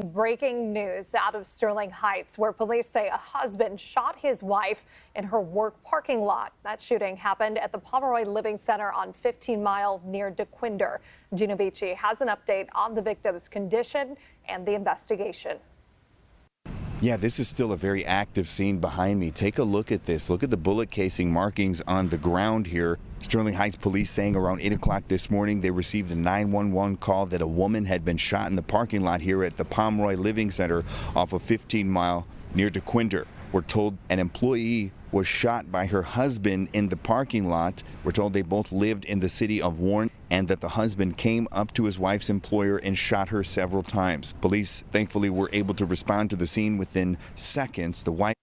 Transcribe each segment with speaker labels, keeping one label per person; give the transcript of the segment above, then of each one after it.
Speaker 1: Breaking news out of Sterling Heights, where police say a husband shot his wife in her work parking lot. That shooting happened at the Pomeroy Living Center on 15 Mile near DeQuinder. Gina Vici has an update on the victim's condition and the investigation.
Speaker 2: Yeah, this is still a very active scene behind me. Take a look at this. Look at the bullet casing markings on the ground here. Sterling Heights police saying around 8 o'clock this morning they received a 911 call that a woman had been shot in the parking lot here at the Pomeroy Living Center off of 15 Mile near DeQuinder. We're told an employee was shot by her husband in the parking lot. We're told they both lived in the city of Warren and that the husband came up to his wife's employer and shot her several times. Police thankfully were able to respond to the scene within seconds. The wife.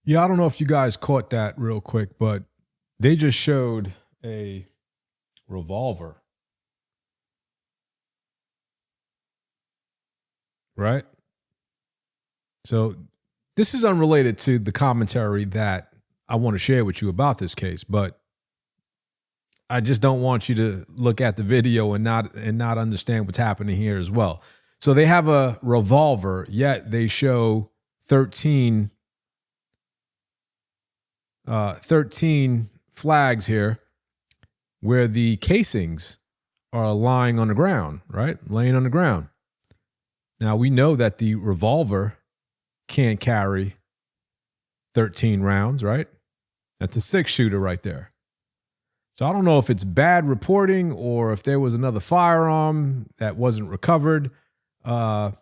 Speaker 3: Yeah, I don't know if you guys caught that real quick, but they just showed a revolver. Right? So this is unrelated to the commentary that I want to share with you about this case, but I just don't want you to look at the video and not understand what's happening here as well. So they have a revolver, yet they show 13 flags here where the casings are lying on the ground, right? Laying on the ground. Now we know that the revolver can't carry 13 rounds, right? That's a 6-shooter right there. So I don't know if it's bad reporting or if there was another firearm that wasn't recovered. But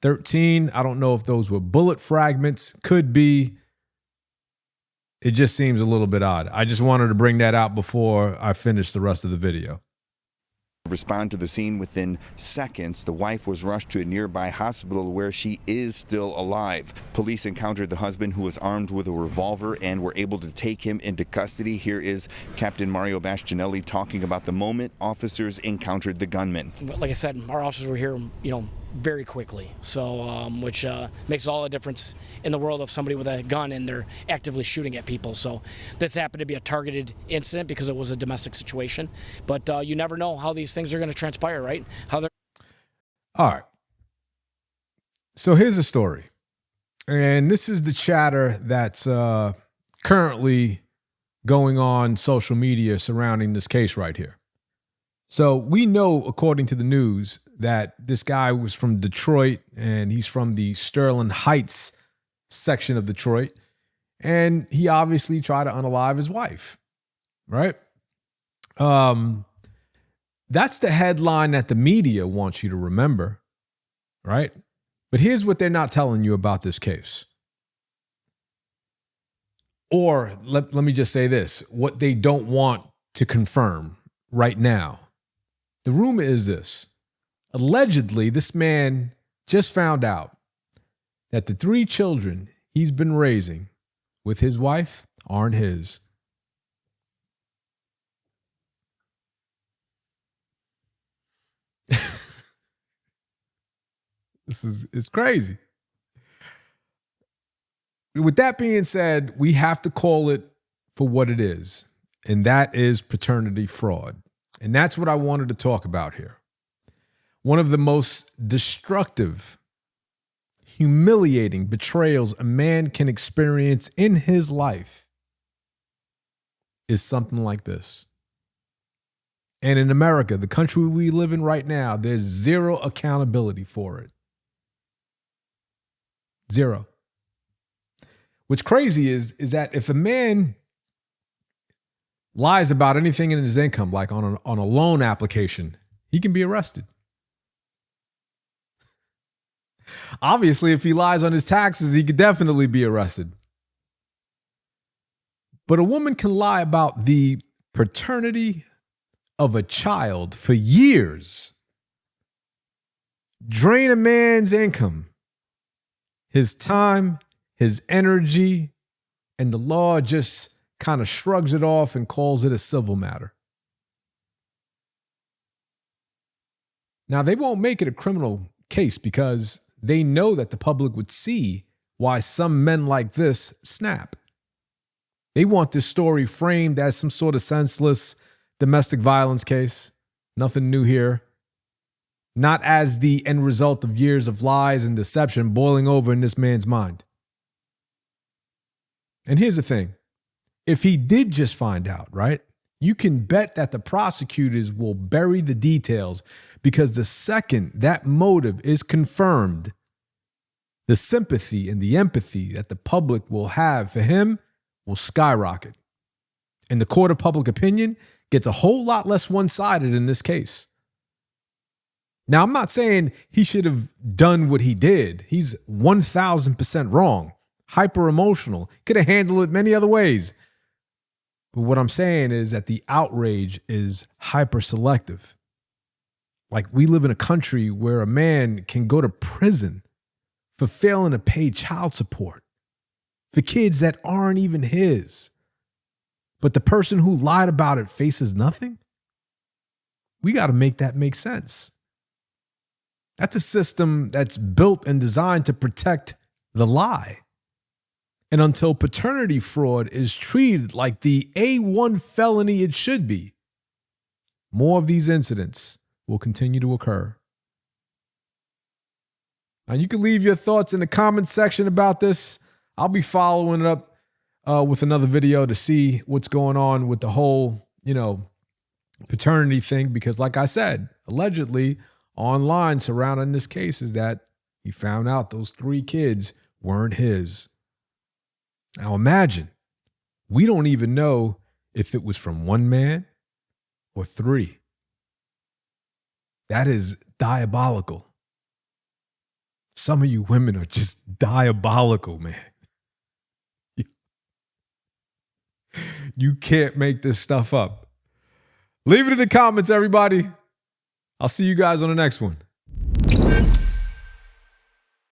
Speaker 3: 13, I don't know if those were bullet fragments. Could be. It just seems a little bit odd. I just wanted to bring that out before I finish the rest of the video.
Speaker 2: Respond to the scene within seconds. The wife was rushed to a nearby hospital where she is still alive. Police encountered the husband, who was armed with a revolver, and were able to take him into custody. Here is Captain Mario Bastianelli talking about the moment officers encountered the gunman.
Speaker 4: Like I said, our officers were here, very quickly. So, which makes all the difference in the world of somebody with a gun and they're actively shooting at people. So this happened to be a targeted incident because it was a domestic situation. But you never know how these things are going to transpire, right? All
Speaker 3: right. So here's the story. And this is the chatter that's currently going on social media surrounding this case right here. So we know, according to the news, that this guy was from Detroit and he's from the Sterling Heights section of Detroit. And he obviously tried to unalive his wife, right? That's the headline that the media wants you to remember, right? But here's what they're not telling you about this case. Or let me just say this, what they don't want to confirm right now. The rumor is this. Allegedly, this man just found out that the 3 children he's been raising with his wife aren't his. It's crazy. With that being said, we have to call it for what it is, and that is paternity fraud. And that's what I wanted to talk about here. One of the most destructive, humiliating betrayals a man can experience in his life is something like this. And in America, the country we live in right now, there's zero accountability for it. Zero. What's crazy is that if a man lies about anything in his income, like on a loan application, he can be arrested. Obviously, if he lies on his taxes, he could definitely be arrested. But a woman can lie about the paternity of a child for years, drain a man's income, his time, his energy, and the law just kind of shrugs it off and calls it a civil matter. Now, they won't make it a criminal case because they know that the public would see why some men like this snap. They want this story framed as some sort of senseless domestic violence case. Nothing new here. not as the end result of years of lies and deception boiling over in this man's mind. And here's the thing. If he did just find out, right, you can bet that the prosecutors will bury the details, because the second that motive is confirmed, the sympathy and the empathy that the public will have for him will skyrocket. And the court of public opinion gets a whole lot less one-sided in this case. Now, I'm not saying he should have done what he did. He's 1,000% wrong. Hyper emotional. Could have handled it many other ways. But what I'm saying is that the outrage is hyper selective. Like, we live in a country where a man can go to prison for failing to pay child support for kids that aren't even his. But the person who lied about it faces nothing? We got to make that make sense. That's a system that's built and designed to protect the lie. And until paternity fraud is treated like the A1 felony it should be, more of these incidents will continue to occur. Now, you can leave your thoughts in the comments section about this. I'll be following it up with another video to see what's going on with the whole, paternity thing. Because like I said, allegedly online surrounding this case is that he found out those 3 kids weren't his. Now imagine, we don't even know if it was from 1 man or 3. That is diabolical. Some of you women are just diabolical, man. You can't make this stuff up. Leave it in the comments, everybody. I'll see you guys on the next one.